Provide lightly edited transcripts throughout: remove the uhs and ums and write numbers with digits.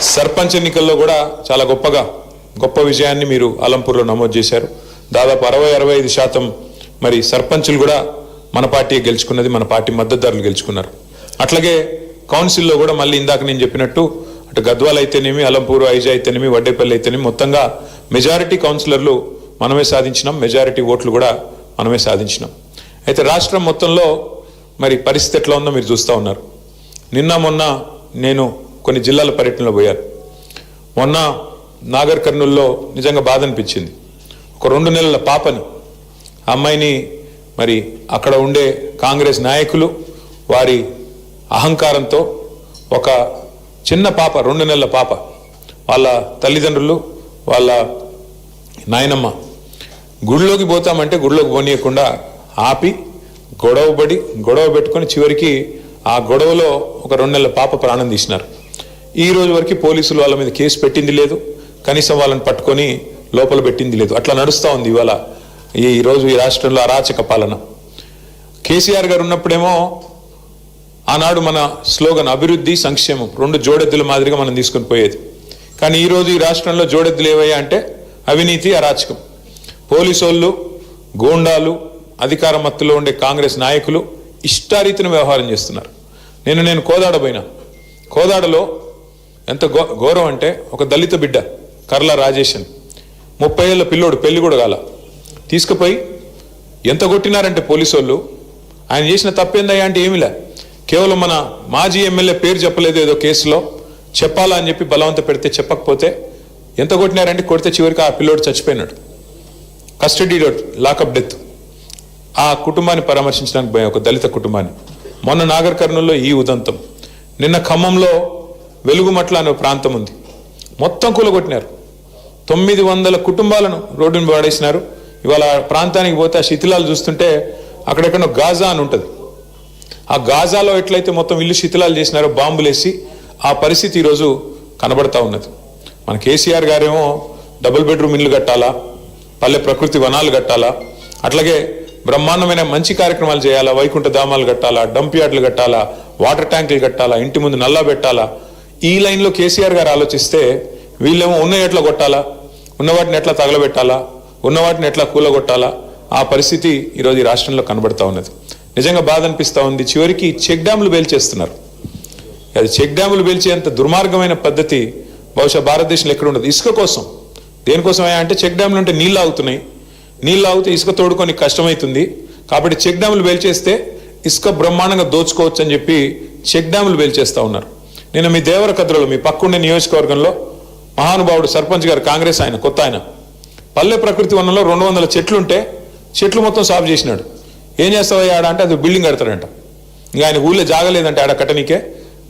సర్పంచ్ ఎన్నికల్లో కూడా చాలా గొప్ప విజయాన్ని మీరు అలంపూర్లో నమోదు చేశారు. దాదాపు 60-65% మరి సర్పంచులు కూడా మన పార్టీ గెలుచుకున్నది, మన పార్టీ మద్దతుదారులు గెలుచుకున్నారు. అట్లాగే కౌన్సిల్లో కూడా మళ్ళీ ఇందాక నేను చెప్పినట్టు అటు గద్వాల్ అయితేనేమి, అలంపూరు, ఐజా అయితేనేమి, వడ్డేపల్లి అయితేనేమి మొత్తంగా మెజారిటీ కౌన్సిలర్లు మనమే సాధించినాం, మెజారిటీ ఓట్లు కూడా మనమే సాధించినాం. అయితే రాష్ట్రం మొత్తంలో మరి పరిస్థితి ఎట్లా ఉందో మీరు చూస్తూ ఉన్నారు. నిన్న మొన్న నేను కొన్ని జిల్లాల పర్యటనలో పోయాను. మొన్న నాగర్ కర్నూల్లో నిజంగా బాధ అనిపించింది. ఒక 2 నెలల పాపని, అమ్మాయిని మరి అక్కడ ఉండే కాంగ్రెస్ నాయకులు వారి అహంకారంతో ఒక చిన్న పాప, 2 నెలల పాప, వాళ్ళ తల్లిదండ్రులు వాళ్ళ నాయనమ్మ గుడిలోకి పోతామంటే గుడిలోకి పోనీయకుండా ఆపి గొడవ పెట్టుకొని చివరికి ఆ గొడవలో ఒక 2 నెలల పాప ప్రాణం తీసినారు. ఈ రోజు వరకు పోలీసులు వాళ్ళ మీద కేసు పెట్టింది లేదు, కనీసం వాళ్ళని పట్టుకొని లోపల పెట్టింది లేదు. అట్లా నడుస్తూ ఉంది ఇవాళ ఈరోజు ఈ రాష్ట్రంలో అరాచక పాలన. కేసీఆర్ గారు ఉన్నప్పుడేమో ఆనాడు మన స్లోగన్ అభివృద్ధి సంక్షేమం 2 జోడెద్దుల మాదిరిగా మనం తీసుకొని పోయేది. కానీ ఈరోజు ఈ రాష్ట్రంలో జోడెద్దులు ఏవయ్యా అంటే అవినీతి, అరాచకం. పోలీసు వాళ్ళు, గూండాలు, అధికార మత్తులో ఉండే కాంగ్రెస్ నాయకులు ఇష్టారీతిని వ్యవహారం చేస్తున్నారు. నేను కోదాడ పోయినా. కోదాడలో ఎంత ఘోరం అంటే ఒక దళిత బిడ్డ కర్ల రాజేష్ అని 30 ఏళ్ళ పిల్లోడు, పెళ్లి కూడా కాల, తీసుకుపోయి ఎంత కొట్టినారంటే పోలీసు వాళ్ళు. ఆయన చేసిన తప్పేందయ్యా అంటే ఏమిలే, కేవలం మన మాజీ ఎమ్మెల్యే పేరు చెప్పలేదు ఏదో కేసులో, చెప్పాలా అని చెప్పి బలవంత పెడితే చెప్పకపోతే ఎంత కొట్టినారంటే కొడితే చివరికి ఆ పిల్లోడు చచ్చిపోయినాడు. Custody lockup death. ఆ కుటుంబాన్ని పరామర్శించడానికి పోయాం, ఒక దళిత కుటుంబాన్ని. మొన్న నాగర్ కర్నూల్లో ఈ ఉదంతం. నిన్న ఖమ్మంలో వెలుగుమట్ల అనే ప్రాంతం ఉంది, మొత్తం కూలగొట్టినారు. 900 కుటుంబాలను రోడ్డును పాడేసినారు. ఇవాళ ప్రాంతానికి పోతే ఆ శిథిలాలు చూస్తుంటే అక్కడెక్కడో గాజా అని ఉంటుంది. ఆ గాజాలో ఎట్లయితే మొత్తం ఇల్లు శిథిలాలు చేసినారో బాంబులేసి, ఆ పరిస్థితి ఈరోజు కనబడతా ఉన్నది. మన కేసీఆర్ గారేమో డబుల్ బెడ్రూమ్ ఇల్లు కట్టాలా, పల్లె ప్రకృతి వనాలు కట్టాలా, అట్లాగే బ్రహ్మాండమైన మంచి కార్యక్రమాలు చేయాలా, వైకుంఠ ధామాలు కట్టాలా, డంప్ యార్డులు కట్టాలా, వాటర్ ట్యాంకులు కట్టాలా, ఇంటి ముందు నల్లా పెట్టాలా. ఈ లైన్లో కేసీఆర్ గారు ఆలోచిస్తే వీళ్ళేమో ఉన్న ఎట్లా కొట్టాలా, ఉన్న వాటిని ఎట్లా తగలబెట్టాలా, ఉన్న వాటిని ఎట్లా కూలగొట్టాలా, ఆ పరిస్థితి ఈరోజు ఈ రాష్ట్రంలో కనబడతా ఉన్నది. నిజంగా బాధ అనిపిస్తూ ఉంది. చివరికి చెక్ డ్యాములు పేల్చేస్తున్నారు. అది చెక్ డ్యాములు పేల్చేంత దుర్మార్గమైన పద్ధతి బహుశా భారతదేశంలో ఎక్కడ ఉండదు. ఇసుక కోసం, దేనికోసం అంటే చెక్ డ్యాములు అంటే నీళ్ళు ఆగుతున్నాయి, నీళ్ళు ఆగితే ఇసుక తోడుకొని కష్టమవుతుంది కాబట్టి చెక్ డ్యాములు పేల్చేస్తే ఇసుక బ్రహ్మాండంగా దోచుకోవచ్చు అని చెప్పి చెక్ డ్యాములు పేల్చేస్తూ ఉన్నారు. నేను మీ దేవరకద్రలో, మీ పక్కుండే నియోజకవర్గంలో మహానుభావుడు సర్పంచ్ గారు, కాంగ్రెస్ ఆయన, కొత్త ఆయన, పల్లె ప్రకృతి వనంలో 200 చెట్లుంటే చెట్లు మొత్తం సాఫ్ చేసినాడు. ఏం చేస్తావయ్యా ఆడ అంటే అది బిల్డింగ్ కడతాడంట. ఇంకా ఆయన ఊళ్ళో జాగలేదంటే ఆడ కట్టనీకే,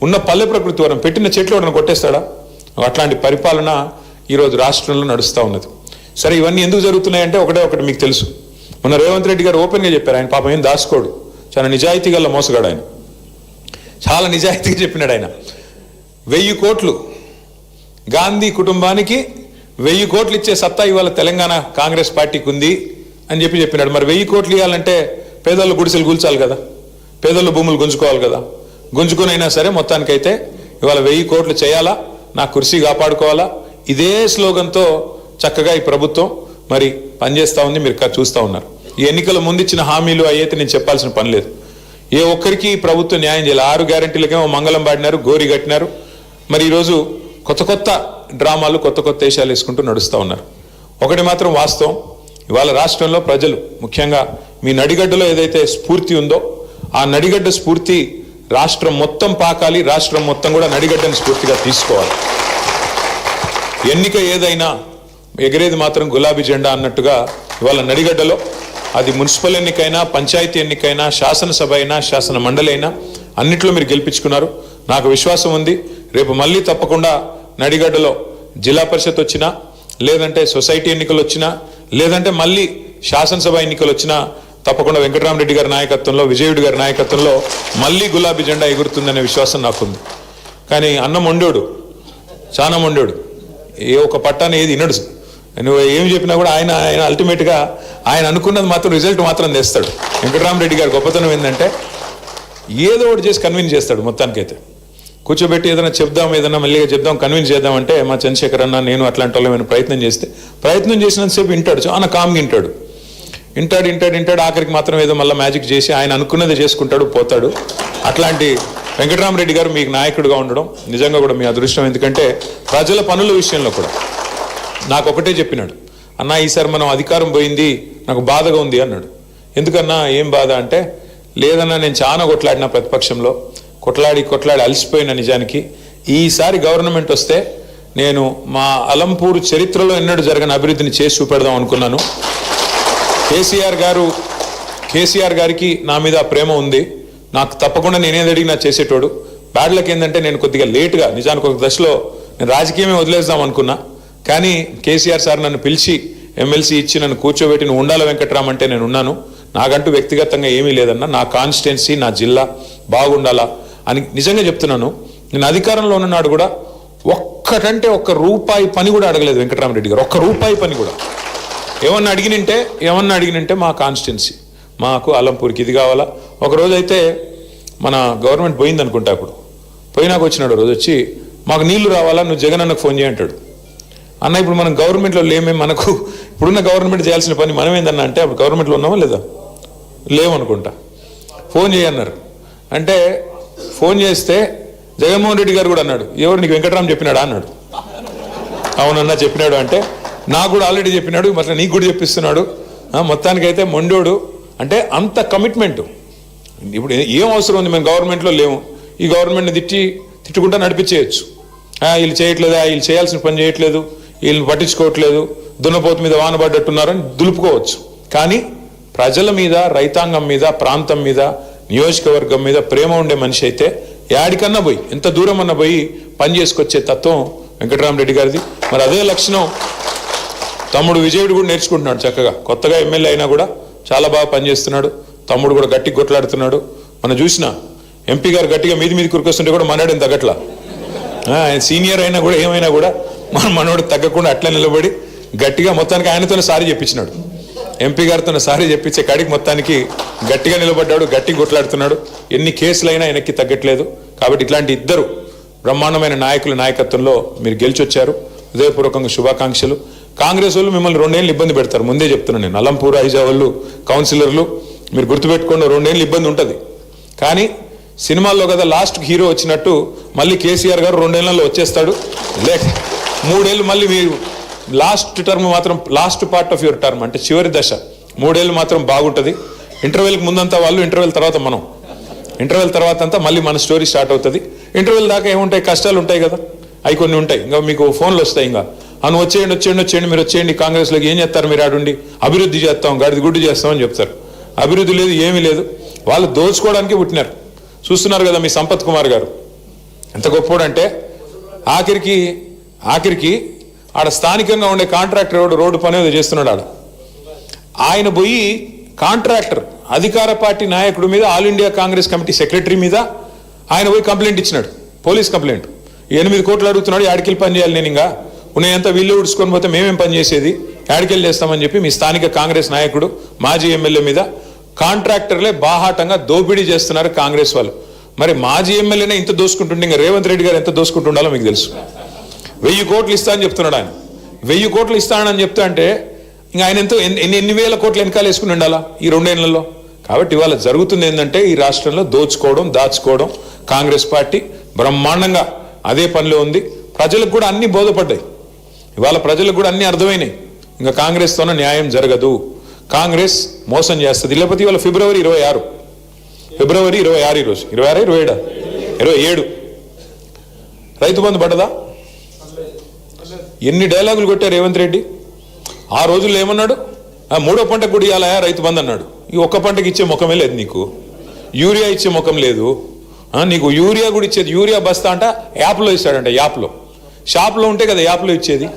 ఉన్న పల్లె ప్రకృతి వనం పెట్టిన చెట్లు వాడిని కొట్టేస్తాడా? అట్లాంటి పరిపాలన ఈరోజు రాష్ట్రంలో నడుస్తూ ఉన్నది. సరే, ఇవన్నీ ఎందుకు జరుగుతున్నాయంటే ఒకటి మీకు తెలుసు. మొన్న రేవంత్ రెడ్డి గారు ఓపెన్గా చెప్పారు, ఆయన పాపం ఏం దాచుకోడు, చాలా నిజాయితీ గల మోసగాడు ఆయన, చాలా నిజాయితీగా చెప్పినాడు ఆయన. 1000 కోట్లు గాంధీ కుటుంబానికి 1000 కోట్లు ఇచ్చే సత్తా ఇవాళ తెలంగాణ కాంగ్రెస్ పార్టీకి ఉంది అని చెప్పినాడు. మరి 1000 కోట్లు ఇవ్వాలంటే పేదోళ్ళు గుడిసెలు కూల్చాలి కదా, పేదోళ్ళు భూములు గుంజుకోవాలి కదా. గుంజుకునైనా సరే మొత్తానికైతే ఇవాళ 1000 కోట్లు చేయాలా, నా కుర్సీ కాపాడుకోవాలా, ఇదే స్లోగన్తో చక్కగా ఈ ప్రభుత్వం మరి పనిచేస్తూ ఉంది. మీరు చూస్తూ ఉన్నారు. ఈ ఎన్నికల ముందు ఇచ్చిన హామీలు అయితే నేను చెప్పాల్సిన పని లేదు. ఏ ఒక్కరికి ప్రభుత్వం న్యాయం చేయాలి. 6 గ్యారెంటీలకేమో మంగళం పాడినారు, గోరి కట్టినారు. మరి ఈరోజు కొత్త డ్రామాలు, కొత్త వేషాలు వేసుకుంటూ నడుస్తూ ఉన్నారు. ఒకటి మాత్రం వాస్తవం, ఇవాళ రాష్ట్రంలో ప్రజలు, ముఖ్యంగా మీ నడిగడ్డలో ఏదైతే స్ఫూర్తి ఉందో ఆ నడిగడ్డ స్ఫూర్తి రాష్ట్రం మొత్తం పాకాలి, రాష్ట్రం మొత్తం కూడా నడిగడ్డని స్ఫూర్తిగా తీసుకోవాలి. ఎన్నిక ఏదైనా ఎగిరేది మాత్రం గులాబీ జెండా అన్నట్టుగా ఇవాళ నడిగడ్డలో, అది మున్సిపల్ ఎన్నికైనా, పంచాయతీ ఎన్నికైనా, శాసనసభ అయినా, శాసన మండలి అయినా అన్నిట్లో మీరు గెలిపించుకున్నారు. నాకు విశ్వాసం ఉంది, రేపు మళ్ళీ తప్పకుండా నడిగడ్డలో జిల్లా పరిషత్ వచ్చినా, లేదంటే సొసైటీ ఎన్నికలు వచ్చినా, లేదంటే మళ్ళీ శాసనసభ ఎన్నికలు వచ్చినా తప్పకుండా వెంకటరామరెడ్డి గారి నాయకత్వంలో, విజయుడి గారి నాయకత్వంలో మళ్ళీ గులాబీ జెండా ఎగురుతుందనే విశ్వాసం నాకుంది. కానీ అన్నం వండోడు, చాలా వండోడు, ఏ ఒక పట్టాన్ని ఏది వినడు. నువ్వు ఏమి చెప్పినా కూడా ఆయన అల్టిమేట్గా ఆయన అనుకున్నది మాత్రం రిజల్ట్ మాత్రం తెస్తాడు. వెంకటరామరెడ్డి గారి గొప్పతనం ఏంటంటే ఏదో ఒకటి చేసి కన్విన్స్ చేస్తాడు మొత్తానికైతే. కూర్చోబెట్టి ఏదైనా చెప్దాం, ఏదైనా మళ్ళీగా చెప్దాం, కన్విన్స్ చేద్దామంటే మా చంద్రశేఖర్ అన్న నేను అట్లాంటి వాళ్ళు ఏమైనా ప్రయత్నం చేసినంతసేపు వింటాడు, చాలా కామ్గా వింటాడు. ఆఖరికి మాత్రం ఏదో మళ్ళీ మ్యాజిక్ చేసి ఆయన అనుకున్నది చేసుకుంటాడు, పోతాడు. అట్లాంటి వెంకటరామరెడ్డి గారు మీకు నాయకుడిగా ఉండడం నిజంగా కూడా మీ అదృష్టం. ఎందుకంటే ప్రజల పనుల విషయంలో కూడా నాకు ఒకటే చెప్పినాడు, అన్నా ఈసారి మనం అధికారం పోయింది, నాకు బాధగా ఉంది అన్నాడు. ఎందుకన్నా ఏం బాధ అంటే, లేదన్నా నేను చాలా కొట్లాడిన ప్రతిపక్షంలో, కొట్లాడి అలసిపోయిన. నిజానికి ఈసారి గవర్నమెంట్ వస్తే నేను మా అలంపూరు చరిత్రలో ఎన్నడూ జరగని అభివృద్ధిని చేసి చూపెడదాం అనుకున్నాను. కేసీఆర్ గారికి నా మీద ప్రేమ ఉంది, నాకు తప్పకుండా నేనేది అడిగినా చేసేటోడు. బ్యాడ్ లక్ ఏంటంటే నేను కొద్దిగా లేటుగా, నిజానికి ఒక దశలో నేను రాజకీయమే వదిలేద్దాం అనుకున్నా. కానీ కేసీఆర్ సార్ నన్ను పిలిచి ఎమ్మెల్సీ ఇచ్చి నన్ను కూర్చోబెట్టి నువ్వు ఉండాల వెంకట్రామ్ అంటే నేను ఉన్నాను. నాకంటూ వ్యక్తిగతంగా ఏమీ లేదన్నా, నా కాన్స్టిట్యున్సీ నా జిల్లా బాగుండాలా అని నిజంగా చెప్తున్నాను. నేను అధికారంలో ఉన్ననాడు కూడా ఒక్కటంటే ఒక్క రూపాయి పని కూడా అడగలేదు వెంకటరామరెడ్డి గారు, ఒక్క రూపాయి పని కూడా. ఏమన్నా అడిగినంటే మా కాన్స్టిట్యున్సీ, మాకు అలంపూర్కి ఇది కావాలా. ఒకరోజు అయితే మన గవర్నమెంట్ పోయింది అనుకుంటా, అప్పుడు పోయినాక వచ్చినాడు రోజు వచ్చి, మాకు నీళ్లు రావాలా, నువ్వు జగన్ అన్నకు ఫోన్ చేయంటాడు. అన్న ఇప్పుడు మనం గవర్నమెంట్లో లేమే, మనకు ఇప్పుడున్న గవర్నమెంట్ చేయాల్సిన పని మనం ఏందన్నా అంటే, అప్పుడు గవర్నమెంట్లో ఉన్నామా లేదా, లేవనుకుంటా. ఫోన్ చేయన్నారు అంటే ఫోన్ చేస్తే జగన్మోహన్ రెడ్డి గారు కూడా అన్నాడు, ఎవరు నీకు వెంకటరామ్ చెప్పినాడా అన్నాడు. అవునన్నా చెప్పినాడు అంటే, నాకు కూడా ఆల్రెడీ చెప్పినాడు, మరి నీకు కూడా చెప్పిస్తున్నాడు. మొత్తానికైతే మొండోడు అంటే అంత కమిట్మెంటు. ఇప్పుడు ఏం అవసరం ఉంది, మేము గవర్నమెంట్లో లేము, ఈ గవర్నమెంట్ని తిట్టుకుంటా నడిపించేయచ్చు. వీళ్ళు చేయట్లేదా, వీళ్ళు చేయాల్సిన పని చేయట్లేదు, వీళ్ళని పట్టించుకోవట్లేదు, దున్నపోతు మీద వాన పడ్డట్టున్నారని దులుపుకోవచ్చు. కానీ ప్రజల మీద, రైతాంగం మీద, ప్రాంతం మీద, నియోజకవర్గం మీద ప్రేమ ఉండే మనిషి అయితే యాడికన్నా పోయి, ఎంత దూరం అన్నా పోయి పని చేసుకొచ్చే తత్వం వెంకటరామరెడ్డి గారిది. మరి అదే లక్షణం తమ్ముడు విజయుడు కూడా నేర్చుకుంటున్నాడు చక్కగా. కొత్తగా ఎమ్మెల్యే అయినా కూడా చాలా బాగా పనిచేస్తున్నాడు. తమ్ముడు కూడా గట్టి కొట్లాడుతున్నాడు. మనం చూసిన ఎంపీ గారు గట్టిగా మీది కురికొస్తుంటే కూడా మనోడు తగ్గట్లా. ఆయన సీనియర్ అయినా కూడా ఏమైనా కూడా మనోడు తగ్గకుండా అట్లా నిలబడి గట్టిగా మొత్తానికి ఆయనతోనే సారీ చెప్పించినాడు. ఎంపీ గారితో సారీ చెప్పించే కాడికి మొత్తానికి గట్టిగా నిలబడ్డాడు, గట్టిగా కొట్లాడుతున్నాడు. ఎన్ని కేసులైనా ఆయనకి తగ్గట్లేదు. కాబట్టి ఇట్లాంటి ఇద్దరు బ్రహ్మాండమైన నాయకుల నాయకత్వంలో మీరు గెలిచొచ్చారు. హృదయపూర్వకంగా శుభాకాంక్షలు. కాంగ్రెస్ వాళ్ళు మిమ్మల్ని 2 ఏళ్ళు ఇబ్బంది పెడతారు, ముందే చెప్తున్నాను నేను. అలంపూర్ ఐజా వాళ్ళు కౌన్సిలర్లు మీరు గుర్తుపెట్టుకోండి, 2 ఏళ్ళు ఇబ్బంది ఉంటుంది. కానీ సినిమాల్లో కదా లాస్ట్ హీరో వచ్చినట్టు మళ్ళీ కేసీఆర్ గారు 2 ఏళ్లలో వచ్చేస్తాడు. లేక 3 ఏళ్ళు మళ్ళీ మీరు లాస్ట్ టర్మ్ మాత్రం, last part of your term అంటే చివరి దశ 3 ఏళ్ళు మాత్రం బాగుంటుంది. ఇంటర్వెల్కి ముందంతా వాళ్ళు, ఇంటర్వెల్ తర్వాత మనం, ఇంటర్వెల్ తర్వాత అంతా మళ్ళీ మన స్టోరీ స్టార్ట్ అవుతుంది. ఇంటర్వెల్ దాకా ఏముంటాయి, కష్టాలు ఉంటాయి కదా, అవి కొన్ని ఉంటాయి. ఇంకా మీకు ఫోన్లు వస్తాయి, ఇంకా అను వచ్చేయండి మీరు వచ్చేయండి కాంగ్రెస్లోకి, ఏం చేస్తారు మీరు ఆడుండి, అభివృద్ధి చేస్తాం, గడిది గుడ్డు చేస్తామని చెప్తారు. అభివృద్ధి లేదు, ఏమీ లేదు. వాళ్ళు దోచుకోవడానికే పుట్టినారు. చూస్తున్నారు కదా మీ సంపత్ కుమార్ గారు ఎంత గొప్పోడంటే, ఆఖరికి ఆడ స్థానికంగా ఉండే కాంట్రాక్టర్ ఎవడు రోడ్డు పని ఏదో చేస్తున్నాడు ఆయన పోయి కాంట్రాక్టర్ అధికార పార్టీ నాయకుడి మీద, all India Congress committee secretary మీద ఆయన పోయి కంప్లైంట్ ఇచ్చినాడు, పోలీస్ కంప్లైంట్. 8 కోట్లు అడుగుతున్నాడు, యాడికెళ్ళి పని చేయాలి నేను, ఇంకా ఉన్నాయంతా వీళ్ళు ఉడుచుకొని పోతే మేమేం పని చేసేది, యాడికెళ్ళి చేస్తామని చెప్పి మీ స్థానిక కాంగ్రెస్ నాయకుడు, మాజీ ఎమ్మెల్యే మీద కాంట్రాక్టర్లే బాహాటంగా దోపిడీ చేస్తున్నారు కాంగ్రెస్ వాళ్ళు. మరి మాజీ ఎమ్మెల్యేనే ఇంత దోసుకుంటుండే, ఇంకా రేవంత్ రెడ్డి గారు ఎంత దోసుకుంటుండాలో మీకు తెలుసు. 1000 కోట్లు ఇస్తా అని చెప్తున్నాడు ఆయన. 1000 కోట్లు ఇస్తానని చెప్తా అంటే ఇంకా ఆయన ఎంతో ఎన్ని వేల కోట్లు వెనకాల వేసుకుని ఉండాలా ఈ 2 ఏళ్లలో. కాబట్టి ఇవాళ జరుగుతుంది ఏంటంటే, ఈ రాష్ట్రంలో దోచుకోవడం, దాచుకోవడం. కాంగ్రెస్ పార్టీ బ్రహ్మాండంగా అదే పనిలో ఉంది. ప్రజలకు కూడా అన్ని బోధపడ్డాయి. ఇవాళ ప్రజలకు కూడా అన్ని అర్థమైనాయి. ఇంకా కాంగ్రెస్తోనే న్యాయం జరగదు, కాంగ్రెస్ మోసం చేస్తుంది. లేకపోతే ఇవాళ ఫిబ్రవరి 26 ఈరోజు 27 రైతు బంధు పడ్డదా? ఎన్ని డైలాగులు కొట్టారు రేవంత్ రెడ్డి. ఆ రోజుల్లో ఏమన్నాడు, 3వ పంటకు కూడా ఇవ్వాలా రైతు బంధు అన్నాడు. ఈ ఒక్క పంటకి ఇచ్చే ముఖమే లేదు నీకు, యూరియా ఇచ్చే ముఖం లేదు నీకు. యూరియా కూడా ఇచ్చేది, యూరియా బస్తా అంట యాప్లో ఇస్తాడంట. యాప్లో, షాప్లో ఉంటే కదా యాప్లో ఇచ్చేది,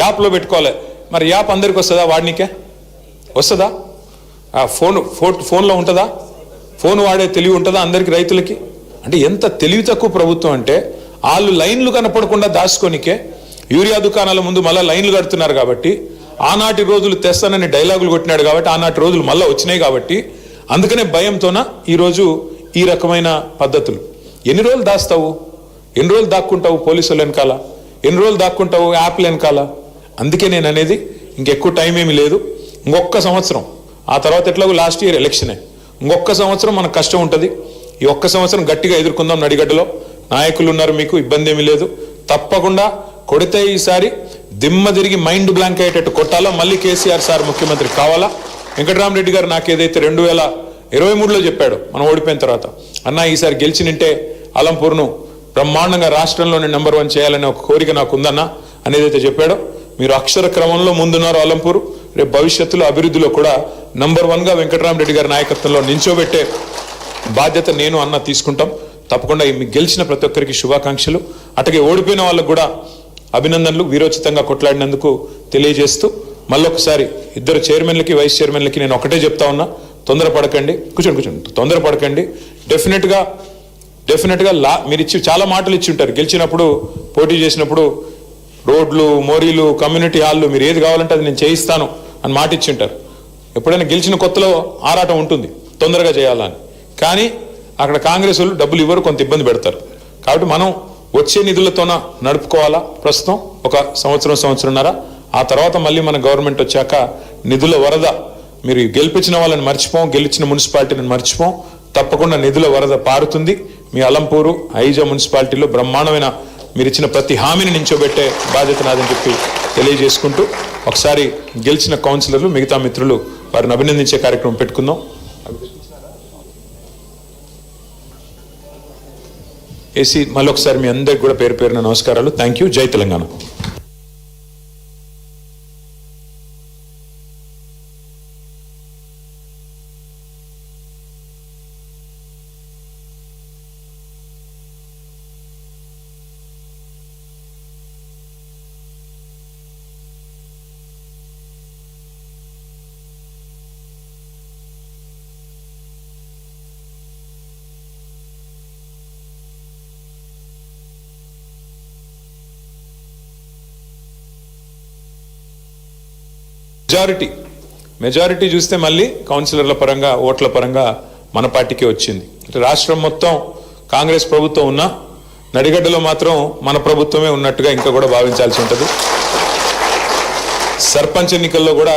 యాప్లో పెట్టుకోవాలి. మరి యాప్ అందరికి వస్తుందా, వాడినికే వస్తుందా? ఫోన్లో ఉంటుందా? ఫోన్ వాడే తెలివి ఉంటుందా అందరికి రైతులకి? అంటే ఎంత తెలివి తక్కువ ప్రభుత్వం అంటే, వాళ్ళు లైన్లు కనపడకుండా దాచుకోనికే యూరియా దుకాణాల ముందు మళ్ళీ లైన్లు కడుతున్నారు. కాబట్టి ఆనాటి రోజులు తెస్తానని డైలాగులు కొట్టినాడు కాబట్టి ఆనాటి రోజులు మళ్ళీ వచ్చినాయి. కాబట్టి అందుకనే భయంతోన ఈరోజు ఈ రకమైన పద్ధతులు. ఎన్ని రోజులు దాస్తావు? ఎన్ని రోజులు దాక్కుంటావు పోలీసులు వెనకాల, ఎన్ని రోజులు దాక్కుంటావు యాప్ల వెనకాల? అందుకే నేను అనేది ఇంకెక్కువ టైం ఏమీ లేదు, ఇంకొక సంవత్సరం, ఆ తర్వాత ఎట్లాగో లాస్ట్ ఇయర్ ఎలక్షనే, ఇంకొక సంవత్సరం మనకు కష్టం ఉంటుంది. ఈ ఒక్క సంవత్సరం గట్టిగా ఎదుర్కొందాం. నడిగడ్డలో నాయకులు ఉన్నారు, మీకు ఇబ్బంది ఏమీ లేదు. తప్పకుండా కొడితే ఈసారి దిమ్మ తిరిగి మైండ్ బ్లాంక్ అయ్యేటట్టు కొట్టాలా. మళ్ళీ కేసీఆర్ సార్ ముఖ్యమంత్రి కావాలా. వెంకటరామరెడ్డి గారు నాకు ఏదైతే 2023లో చెప్పాడు మనం ఓడిపోయిన తర్వాత, అన్న ఈసారి గెలిచినింటే అలంపూర్ను బ్రహ్మాండంగా రాష్ట్రంలోనే నెంబర్ 1 చేయాలనే ఒక కోరిక నాకు ఉందన్న అనేదైతే చెప్పాడో, మీరు అక్షర క్రమంలో ముందున్నారు అలంపూరు. రేపు భవిష్యత్తులో అభివృద్ధిలో కూడా నెంబర్ 1గా వెంకటరామరెడ్డి గారి నాయకత్వంలో నించోబెట్టే బాధ్యత నేను అన్న తీసుకుంటాం. తప్పకుండా మీకు గెలిచిన ప్రతి ఒక్కరికి శుభాకాంక్షలు. అటగే ఓడిపోయిన వాళ్ళకు కూడా అభినందనలు, వీరోచితంగా కొట్లాడినందుకు తెలియజేస్తూ మళ్ళొకసారి ఇద్దరు చైర్మన్లకి వైస్ చైర్మన్లకి నేను ఒకటే చెప్తా ఉన్నా, తొందరపడకండి. కూర్చోండి, తొందరపడకండి. డెఫినెట్గా మీరు ఇచ్చి చాలా మాటలు ఇచ్చి ఉంటారు. గెలిచినప్పుడు, పోటీ చేసినప్పుడు రోడ్లు, మోరీలు, కమ్యూనిటీ హాళ్ళు, మీరు ఏది కావాలంటే అది నేను చేయిస్తాను అని మాట ఇచ్చి ఉంటారు. ఎప్పుడైనా గెలిచిన కొత్తలో ఆరాటం ఉంటుంది తొందరగా చేయాలని, కానీ అక్కడ కాంగ్రెస్ వాళ్ళు డబ్బులు ఇవ్వరు, కొంత ఇబ్బంది పెడతారు. కాబట్టి మనం వచ్చే నిధులతోన నడుపుకోవాలా. ప్రస్తుతం ఒక సంవత్సరంన్నర, ఆ తర్వాత మళ్ళీ మన గవర్నమెంట్ వచ్చాక నిధుల వరద, మీరు గెలిపించిన వాళ్ళని మర్చిపోం, గెలిచిన మున్సిపాలిటీని మర్చిపోం. తప్పకుండా నిధుల వరద పారుతుంది. మీ అలంపూరు, ఐజా మున్సిపాలిటీలో బ్రహ్మాండమైన మీరు ఇచ్చిన ప్రతి హామీని నించోబెట్టే బాధ్యత నాదని చెప్పి తెలియజేసుకుంటూ, ఒకసారి గెలిచిన కౌన్సిలర్లు, మిగతా మిత్రులు వారిని అభినందించే కార్యక్రమం పెట్టుకుందాం. ఏసీ మళ్ళొకసారి మీ అందరికి కూడా పేరు పేరున నమస్కారాలు. Thank you. జై తెలంగాణ. మెజారిటీ చూస్తే మళ్ళీ కౌన్సిలర్ల పరంగా, ఓట్ల పరంగా మన పార్టీకే వచ్చింది. రాష్ట్రం మొత్తం కాంగ్రెస్ ప్రభుత్వం ఉన్నా నడిగడ్డలో మాత్రం మన ప్రభుత్వమే ఉన్నట్టుగా ఇంకా కూడా భావించాల్సి ఉంటుంది. సర్పంచ్ ఎన్నికల్లో కూడా